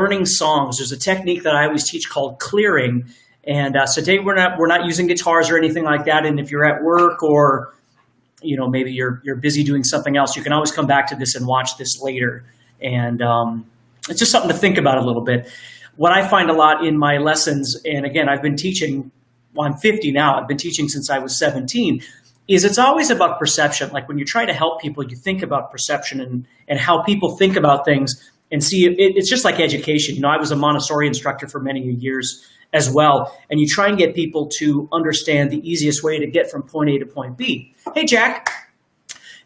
learning songs. There's a technique that I always teach called clearing. And so today we're not using guitars or anything like that. And if you're at work or maybe you're busy doing something else, you can always come back to this and watch this later. And it's just something to think about a little bit. What I find a lot in my lessons, and again, I've been teaching, I'm 50 now, I've been teaching since I was 17, is it's always about perception. Like when you try to help people, you think about perception and how people think about things and see it's just like education. I was a Montessori instructor for many years as well. And you try and get people to understand the easiest way to get from point A to point B. Hey, Jack.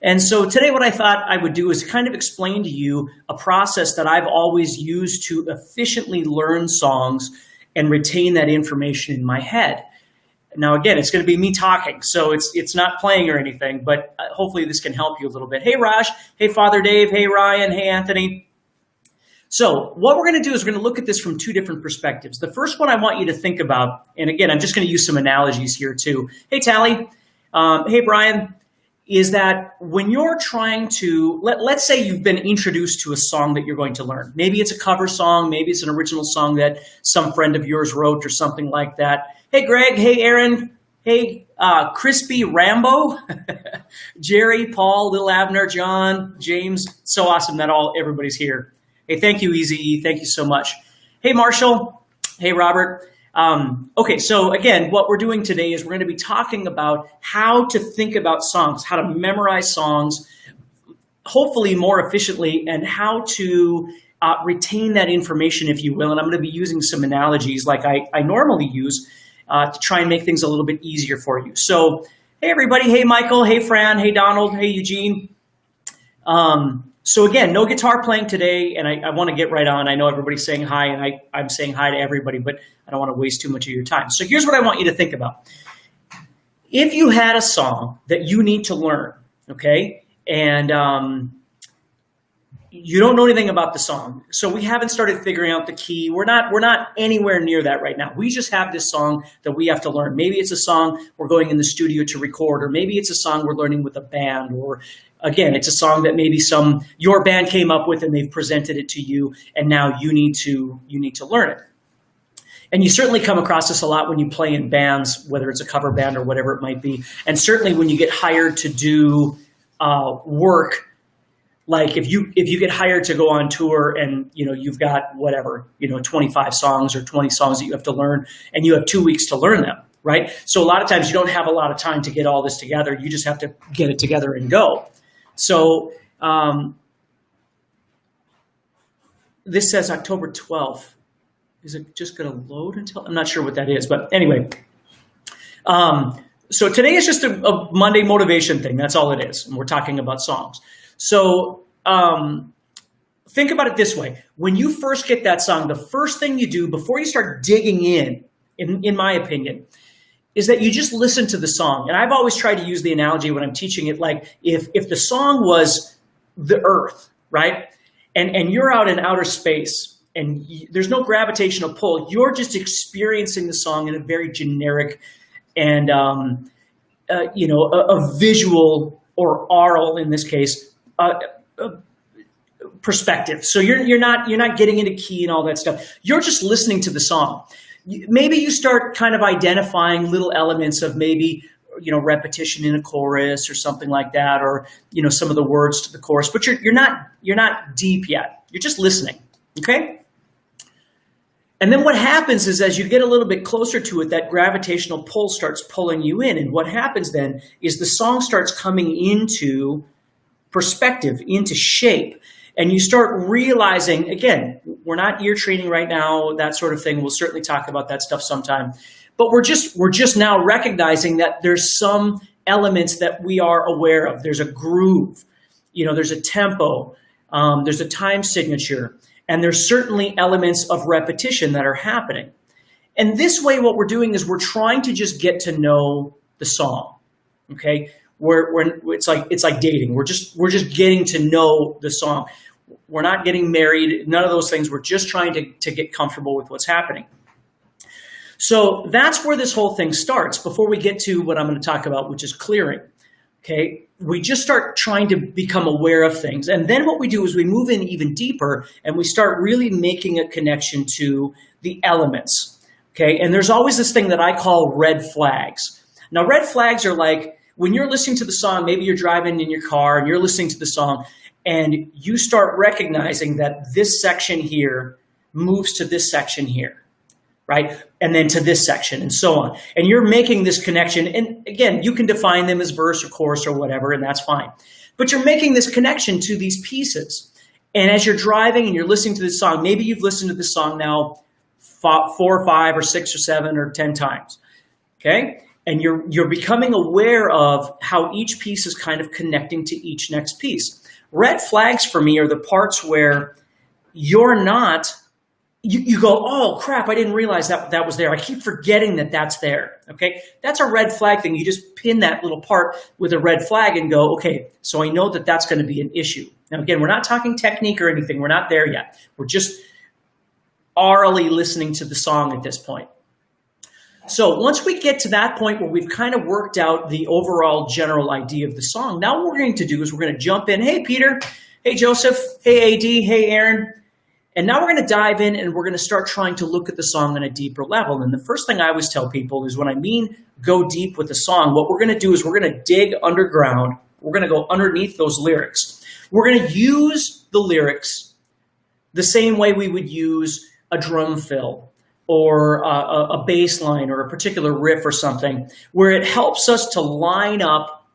And so today what I thought I would do is kind of explain to you a process that I've always used to efficiently learn songs and retain that information in my head. Now, again, it's going to be me talking, so it's not playing or anything, but hopefully this can help you a little bit. Hey, Raj. Hey, Father Dave. Hey, Ryan. Hey, Anthony. So what we're going to do is we're going to look at this from two different perspectives. The first one I want you to think about, and again, I'm just going to use some analogies here too. Hey, Tally. Hey, Brian. Is that when you're trying to, let's say you've been introduced to a song that you're going to learn. Maybe it's a cover song. Maybe it's an original song that some friend of yours wrote or something like that. Hey, Greg. Hey, Aaron. Hey, Crispy Rambo. Jerry, Paul, Lil Abner, John, James. So awesome that everybody's here. Hey, thank you, Easy. Thank you so much. Hey, Marshall. Hey, Robert. Okay, so again, what we're doing today is we're going to be talking about how to think about songs, how to memorize songs, hopefully more efficiently, and how to retain that information, if you will. And I'm going to be using some analogies like I normally use to try and make things a little bit easier for you. So, hey, everybody. Hey, Michael. Hey, Fran. Hey, Donald. Hey, Eugene. So again, no guitar playing today, and I want to get right on. I know everybody's saying hi, and I'm saying hi to everybody, but I don't want to waste too much of your time. So here's what I want you to think about. If you had a song that you need to learn, okay, and you don't know anything about the song, so we haven't started figuring out the key. We're not anywhere near that right now. We just have this song that we have to learn. Maybe it's a song we're going in the studio to record, or maybe it's a song we're learning with a band, or again, it's a song that maybe your band came up with and they've presented it to you, and now you need to learn it. And you certainly come across this a lot when you play in bands, whether it's a cover band or whatever it might be. And certainly when you get hired to do work, like if you get hired to go on tour and you've got 25 songs or 20 songs that you have to learn, and you have 2 weeks to learn them, right? So a lot of times you don't have a lot of time to get all this together. You just have to get it together and go. So this says October 12th. Is it just going to load until? I'm not sure what that is, but anyway. So today is just a Monday motivation thing. That's all it is. And we're talking about songs. So think about it this way. When you first get that song, the first thing you do before you start digging in my opinion, is that you just listen to the song. And I've always tried to use the analogy when I'm teaching it, like if the song was the earth, right? And you're out in outer space and there's no gravitational pull. You're just experiencing the song in a very generic and, a visual or aural, in this case, perspective. So you're not getting into key and all that stuff. You're just listening to the song. Maybe you start kind of identifying little elements of maybe, repetition in a chorus or something like that, or, some of the words to the chorus, but you're not deep yet. You're just listening. Okay. And then what happens is as you get a little bit closer to it, that gravitational pull starts pulling you in. And what happens then is the song starts coming into perspective, into shape. And you start realizing, again, we're not ear training right now, that sort of thing. We'll certainly talk about that stuff sometime. But we're just now recognizing that there's some elements that we are aware of. There's a groove, there's a tempo, there's a time signature, and there's certainly elements of repetition that are happening. And this way, what we're doing is we're trying to just get to know the song, okay? It's like dating. We're just getting to know the song. We're not getting married, none of those things. We're just trying to get comfortable with what's happening. So that's where this whole thing starts before we get to what I'm going to talk about, which is clearing. Okay, we just start trying to become aware of things. And then what we do is we move in even deeper and we start really making a connection to the elements. Okay, and there's always this thing that I call red flags. Now, red flags are like when you're listening to the song, maybe you're driving in your car and you're listening to the song and you start recognizing that this section here moves to this section here. Right? And then to this section and so on. And you're making this connection. And again, you can define them as verse or chorus or whatever, and that's fine. But you're making this connection to these pieces. And as you're driving and you're listening to this song, maybe you've listened to this song now 4 or 5 or 6 or 7 or 10 times. Okay? And you're becoming aware of how each piece is kind of connecting to each next piece. Red flags for me are the parts where you're not You go, oh, crap, I didn't realize that was there. I keep forgetting that that's there, okay? That's a red flag thing. You just pin that little part with a red flag and go, okay, so I know that that's going to be an issue. Now, again, we're not talking technique or anything. We're not there yet. We're just orally listening to the song at this point. So once we get to that point where we've kind of worked out the overall general idea of the song, now what we're going to do is we're going to jump in. Hey, Peter. Hey, Joseph. Hey, AD. Hey, Aaron. And now we're going to dive in and we're going to start trying to look at the song on a deeper level. And the first thing I always tell people is when I mean go deep with the song, what we're going to do is we're going to dig underground. We're going to go underneath those lyrics. We're going to use the lyrics the same way we would use a drum fill or a bass line or a particular riff or something, where it helps us to line up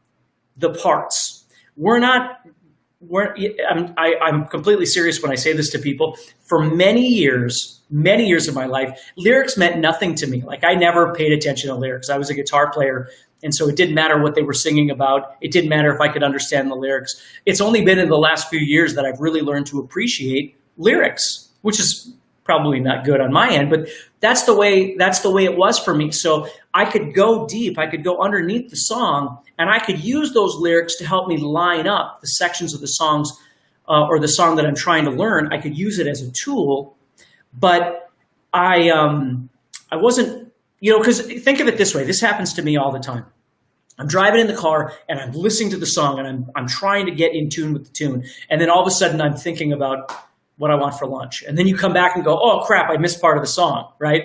the parts. I'm completely serious when I say this to people. For many years of my life, lyrics meant nothing to me. Like I never paid attention to lyrics. I was a guitar player, and so it didn't matter what they were singing about. It didn't matter if I could understand the lyrics. It's only been in the last few years that I've really learned to appreciate lyrics, which is probably not good on my end, but that's the way it was for me. So I could go deep, I could go underneath the song, and I could use those lyrics to help me line up the sections of the songs or the song that I'm trying to learn. I could use it as a tool, but I wasn't, because think of it this way. This happens to me all the time. I'm driving in the car and I'm listening to the song and I'm trying to get in tune with the tune. And then all of a sudden I'm thinking about what I want for lunch. And then you come back and go, oh crap, I missed part of the song, right?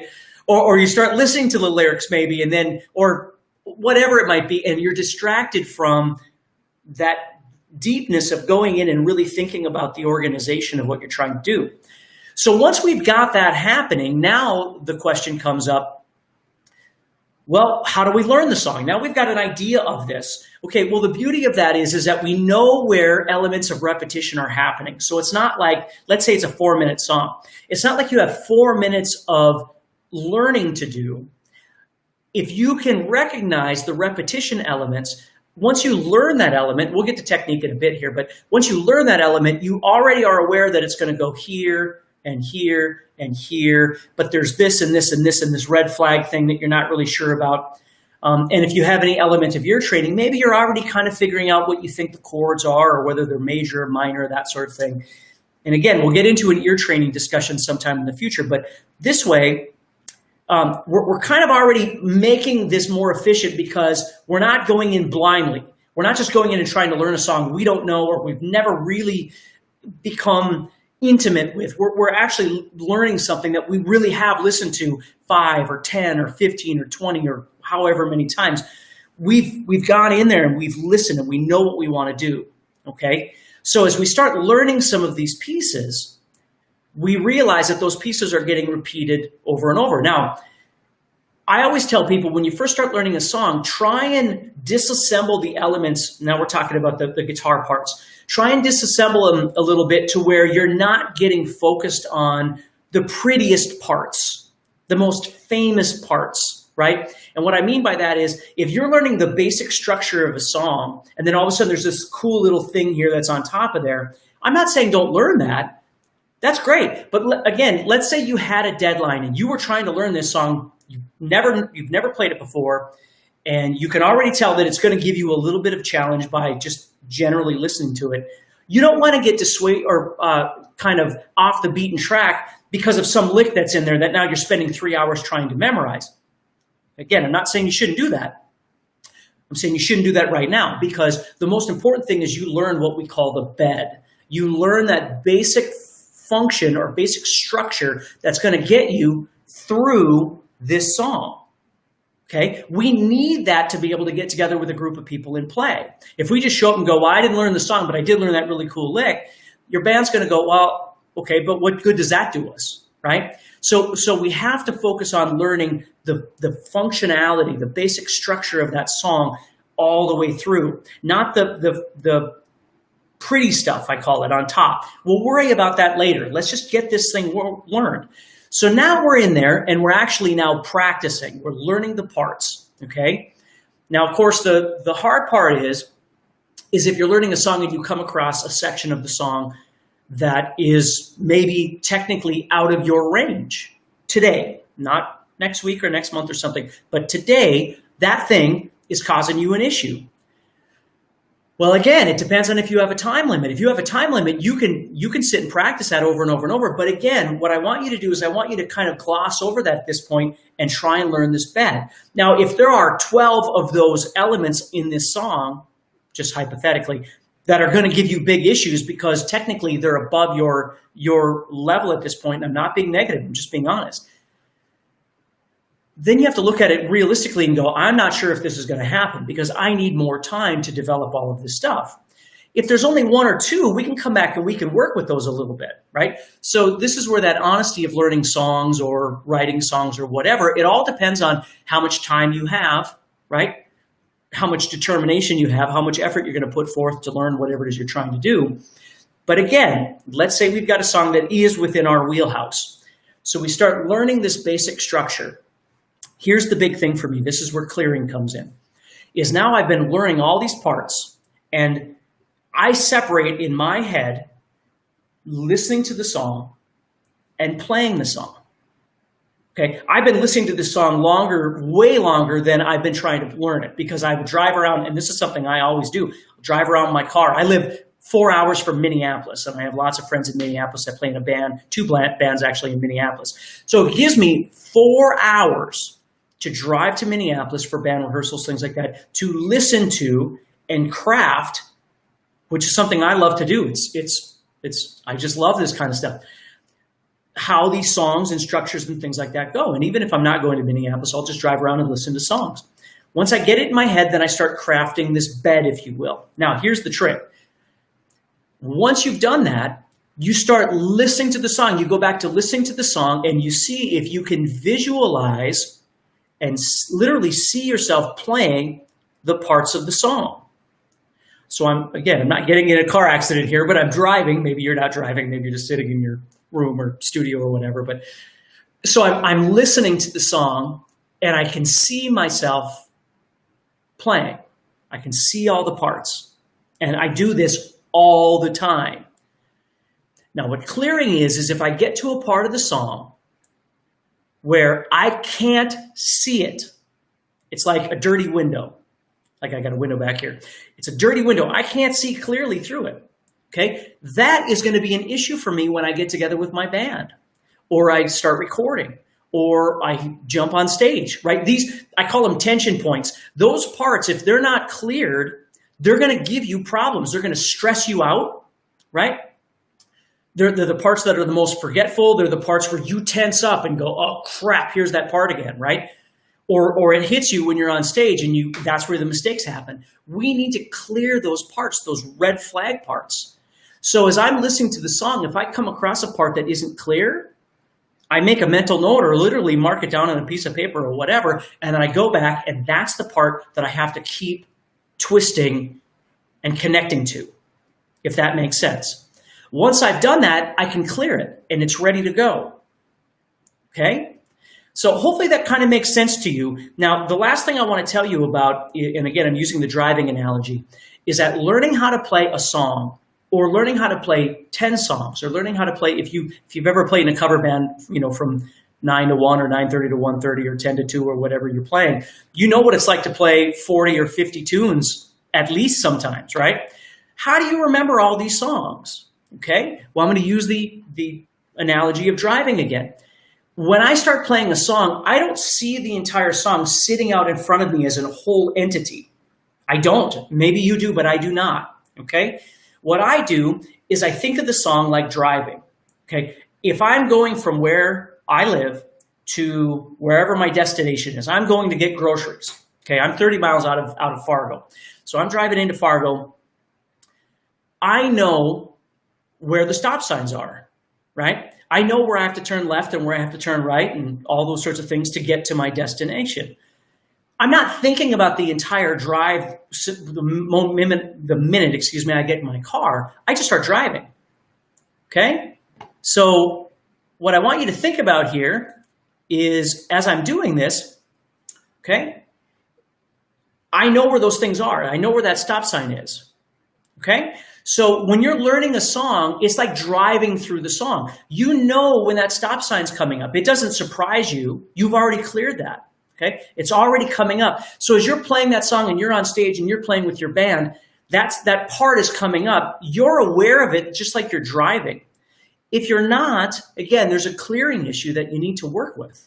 Or you start listening to the lyrics maybe, and then, or whatever it might be, and you're distracted from that deepness of going in and really thinking about the organization of what you're trying to do. So once we've got that happening, now the question comes up, well, how do we learn the song? Now we've got an idea of this. Okay, well, the beauty of that is that we know where elements of repetition are happening. So it's not like, let's say it's a 4-minute song. It's not like you have 4 minutes of learning to do. If you can recognize the repetition elements, once you learn that element, we'll get to technique in a bit here, but once you learn that element, you already are aware that it's going to go here and here and here, but there's this and this and this and this red flag thing that you're not really sure about. And if you have any element of ear training, maybe you're already kind of figuring out what you think the chords are or whether they're major or minor, that sort of thing. And again, we'll get into an ear training discussion sometime in the future, but this way, we're kind of already making this more efficient because we're not going in blindly. We're not just going in and trying to learn a song we don't know or we've never really become intimate with. We're actually learning something that we really have listened to 5 or 10 or 15 or 20 or however many times. We've gone in there and we've listened and we know what we want to do. Okay. So as we start learning some of these pieces, we realize that those pieces are getting repeated over and over. Now, I always tell people when you first start learning a song, try and disassemble the elements. Now we're talking about the guitar parts. Try and disassemble them a little bit to where you're not getting focused on the prettiest parts, the most famous parts, right? And what I mean by that is if you're learning the basic structure of a song and then all of a sudden there's this cool little thing here that's on top of there, I'm not saying don't learn that. That's great. But again, let's say you had a deadline and you were trying to learn this song. You've never played it before, and you can already tell that it's going to give you a little bit of challenge by just generally listening to it. You don't want to get dissuaded or kind of off the beaten track because of some lick that's in there that now you're spending 3 hours trying to memorize. Again, I'm not saying you shouldn't do that, I'm saying you shouldn't do that right now, because the most important thing is you learn what we call the bed. You learn that basic function or basic structure that's going to get you through this song. Okay, we need that to be able to get together with a group of people and play. If we just show up and go, well, I didn't learn the song, but I did learn that really cool lick, your band's going to go, well, okay, but what good does that do us, right? So we have to focus on learning the functionality, the basic structure of that song all the way through, not the pretty stuff, I call it, on top. We'll worry about that later. Let's just get this thing learned. So now we're in there and we're actually now practicing. We're learning the parts, okay? Now, of course, the hard part is if you're learning a song and you come across a section of the song that is maybe technically out of your range today, not next week or next month or something, but today, that thing is causing you an issue. Well, again, it depends on if you have a time limit. If you have a time limit, you can sit and practice that over and over and over. But again, what I want you to do is I want you to kind of gloss over that at this point and try and learn this bed. Now, if there are 12 of those elements in this song, just hypothetically, that are going to give you big issues because technically they're above your level at this point, and I'm not being negative, I'm just being honest, then you have to look at it realistically and go, I'm not sure if this is going to happen because I need more time to develop all of this stuff. If there's only one or two, we can come back and we can work with those a little bit, right? So this is where that honesty of learning songs or writing songs or whatever, it all depends on how much time you have, right? How much determination you have, how much effort you're going to put forth to learn whatever it is you're trying to do. But again, let's say we've got a song that is within our wheelhouse. So we start learning this basic structure. Here's the big thing for me. This is where clearing comes in. Is now I've been learning all these parts and I separate in my head listening to the song and playing the song. Okay, I've been listening to this song longer, way longer than I've been trying to learn it because I would drive around, and this is something I always do, drive around in my car. I live 4 hours from Minneapolis, and I have lots of friends in Minneapolis. I play in a band, 2 bands actually in Minneapolis. So it gives me 4 hours to drive to Minneapolis for band rehearsals, things like that, to listen to and craft, which is something I love to do. I just love this kind of stuff. How these songs and structures and things like that go. And even if I'm not going to Minneapolis, I'll just drive around and listen to songs. Once I get it in my head, then I start crafting this bed, if you will. Now, here's the trick. Once you've done that, you start listening to the song. You go back to listening to the song and you see if you can visualize and literally see yourself playing the parts of the song. So I'm not getting in a car accident here, but I'm driving. Maybe you're not driving. Maybe you're just sitting in your room or studio or whatever. But so I'm listening to the song and I can see myself playing. I can see all the parts. And I do this all the time. Now what clearing is if I get to a part of the song where I can't see it, it's like a dirty window. Like I got a window back here. It's a dirty window. I can't see clearly through it. Okay, that is going to be an issue for me when I get together with my band, or I start recording, or I jump on stage, right? These, I call them tension points. Those parts, if they're not cleared, they're going to give you problems. They're going to stress you out, right? They're the parts that are the most forgetful. They're the parts where you tense up and go, oh crap, here's that part again, right? Or it hits you when you're on stage and that's where the mistakes happen. We need to clear those parts, those red flag parts. So as I'm listening to the song, if I come across a part that isn't clear, I make a mental note or literally mark it down on a piece of paper or whatever, and then I go back and that's the part that I have to keep twisting and connecting to, if that makes sense. Once I've done that, I can clear it and it's ready to go. Okay? So hopefully that kind of makes sense to you. Now, the last thing I want to tell you about, and again, I'm using the driving analogy, is that learning how to play a song or learning how to play 10 songs or learning how to play, if you've ever played in a cover band, from 9 to 1 or 9:30 to 1:30 or 10 to 2 or whatever you're playing, you know what it's like to play 40 or 50 tunes at least sometimes, right? How do you remember all these songs? Okay, well, I'm going to use the analogy of driving again. When I start playing a song, I don't see the entire song sitting out in front of me as a whole entity. I don't. Maybe you do, but I do not. Okay? What I do is I think of the song like driving. Okay? If I'm going from where I live to wherever my destination is, I'm going to get groceries. Okay? I'm 30 miles out of Fargo. So I'm driving into Fargo. I know where the stop signs are, right? I know where I have to turn left and where I have to turn right and all those sorts of things to get to my destination. I'm not thinking about the entire drive the minute I get in my car. I just start driving. Okay? So what I want you to think about here is as I'm doing this, okay, I know where those things are. I know where that stop sign is. Okay? So when you're learning a song, it's like driving through the song. You know when that stop sign's coming up. It doesn't surprise you. You've already cleared that. Okay? It's already coming up. So as you're playing that song and you're on stage and you're playing with your band, that part is coming up. You're aware of it just like you're driving. If you're not, again, there's a clearing issue that you need to work with.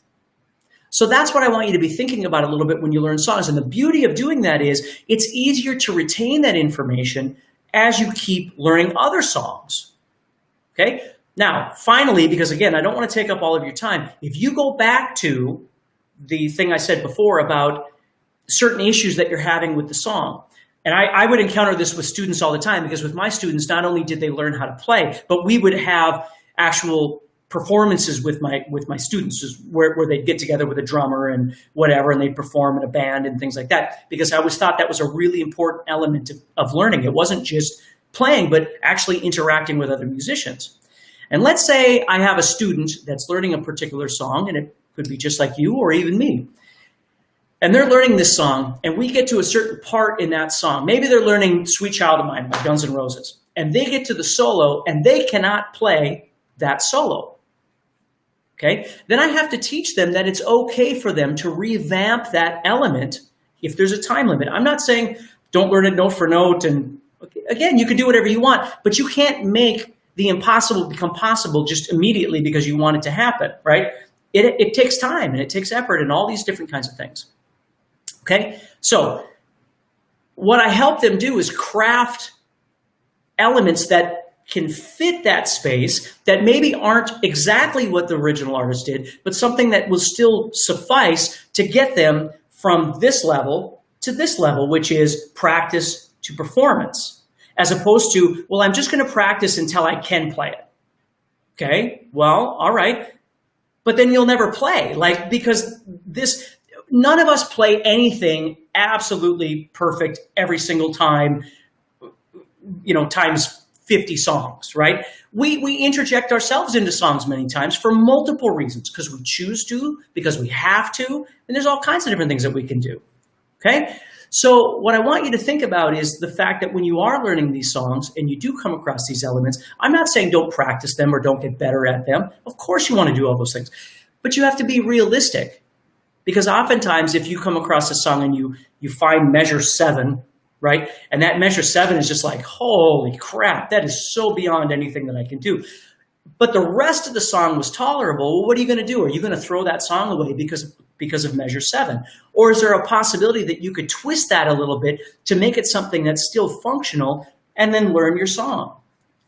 So that's what I want you to be thinking about a little bit when you learn songs. And the beauty of doing that is it's easier to retain that information as you keep learning other songs. Okay? Now, finally, because again, I don't want to take up all of your time, if you go back to the thing I said before about certain issues that you're having with the song, and I would encounter this with students all the time, because with my students, not only did they learn how to play, but we would have actual performances with my students where they'd get together with a drummer and whatever, and they'd perform in a band and things like that, because I always thought that was a really important element of learning. It wasn't just playing, but actually interacting with other musicians. And let's say I have a student that's learning a particular song, and it could be just like you or even me. And they're learning this song, and we get to a certain part in that song. Maybe they're learning Sweet Child of Mine by Guns N' Roses, and they get to the solo, and they cannot play that solo. Okay? Then I have to teach them that it's okay for them to revamp that element if there's a time limit. I'm not saying don't learn it note for note, and again, you can do whatever you want, but you can't make the impossible become possible just immediately because you want it to happen, right? It takes time and it takes effort and all these different kinds of things. Okay? So what I help them do is craft elements that can fit that space that maybe aren't exactly what the original artist did, but something that will still suffice to get them from this level to this level, which is practice to performance, as opposed to, well, I'm just going to practice until I can play it. Okay, well, all right. But then you'll never play, because none of us play anything absolutely perfect every single time, times 50 songs, right? We interject ourselves into songs many times for multiple reasons, because we choose to, because we have to, and there's all kinds of different things that we can do, okay? So what I want you to think about is the fact that when you are learning these songs and you do come across these elements, I'm not saying don't practice them or don't get better at them. Of course you want to do all those things, but you have to be realistic, because oftentimes if you come across a song and you find measure 7, right? And that measure 7 is just like, holy crap, that is so beyond anything that I can do. But the rest of the song was tolerable. Well, what are you going to do? Are you going to throw that song away because of measure 7? Or is there a possibility that you could twist that a little bit to make it something that's still functional and then learn your song?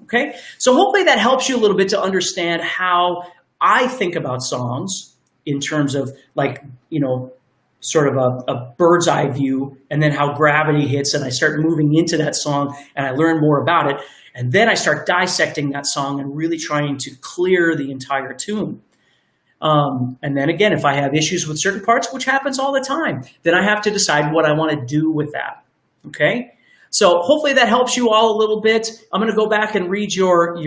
Okay? So hopefully that helps you a little bit to understand how I think about songs in terms of sort of a bird's eye view, and then how gravity hits, and I start moving into that song and I learn more about it. And then I start dissecting that song and really trying to clear the entire tune. And then again, if I have issues with certain parts, which happens all the time, then I have to decide what I want to do with that. Okay? So hopefully that helps you all a little bit. I'm going to go back and read your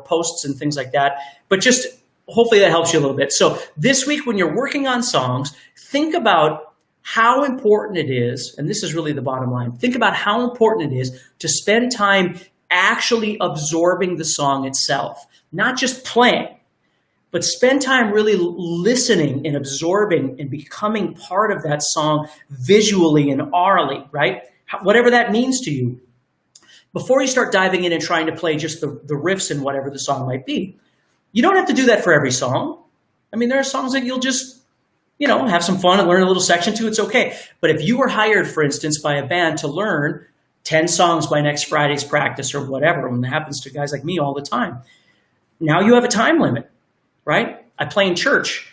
posts and things like that, but just hopefully that helps you a little bit. So this week, when you're working on songs, think about how important it is, and this is really the bottom line, think about how important it is to spend time actually absorbing the song itself, not just playing, but spend time really listening and absorbing and becoming part of that song visually and aurally, right? Whatever that means to you, before you start diving in and trying to play just the riffs and whatever the song might be. You don't have to do that for every song. I mean, there are songs that you'll just have some fun and learn a little section too. It's okay. But if you were hired, for instance, by a band to learn 10 songs by next Friday's practice or whatever, and it happens to guys like me all the time, now you have a time limit, right? I play in church.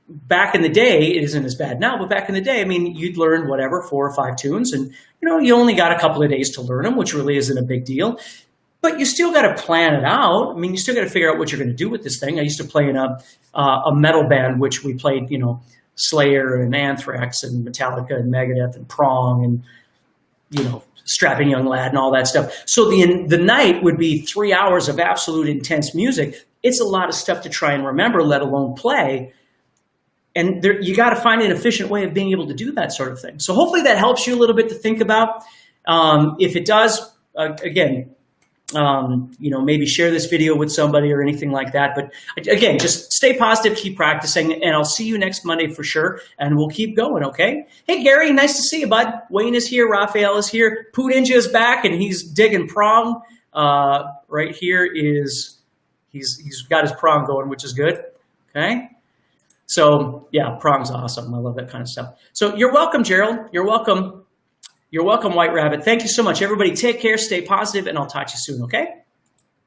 Back in the day, it isn't as bad now, but back in the day, you'd learn whatever, 4 or 5 tunes, and, you only got a couple of days to learn them, which really isn't a big deal. But you still got to plan it out. You still got to figure out what you're going to do with this thing. I used to play in a metal band, which we played, Slayer and Anthrax and Metallica and Megadeth and Prong and, Strapping Young Lad and all that stuff. So the night would be 3 hours of absolute intense music. It's a lot of stuff to try and remember, let alone play. And you got to find an efficient way of being able to do that sort of thing. So hopefully that helps you a little bit to think about. If it does, again, maybe share this video with somebody or anything like that. But again, just stay positive, keep practicing, and I'll see you next Monday for sure. And we'll keep going, okay? Hey, Gary, nice to see you, bud. Wayne is here. Raphael is here. Poo Ninja is back, and he's digging prong. Right here is, he's got his prong going, which is good, okay? So, yeah, prong's awesome. I love that kind of stuff. So you're welcome, Gerald. You're welcome. You're welcome, White Rabbit. Thank you so much. Everybody take care, stay positive, and I'll talk to you soon, okay?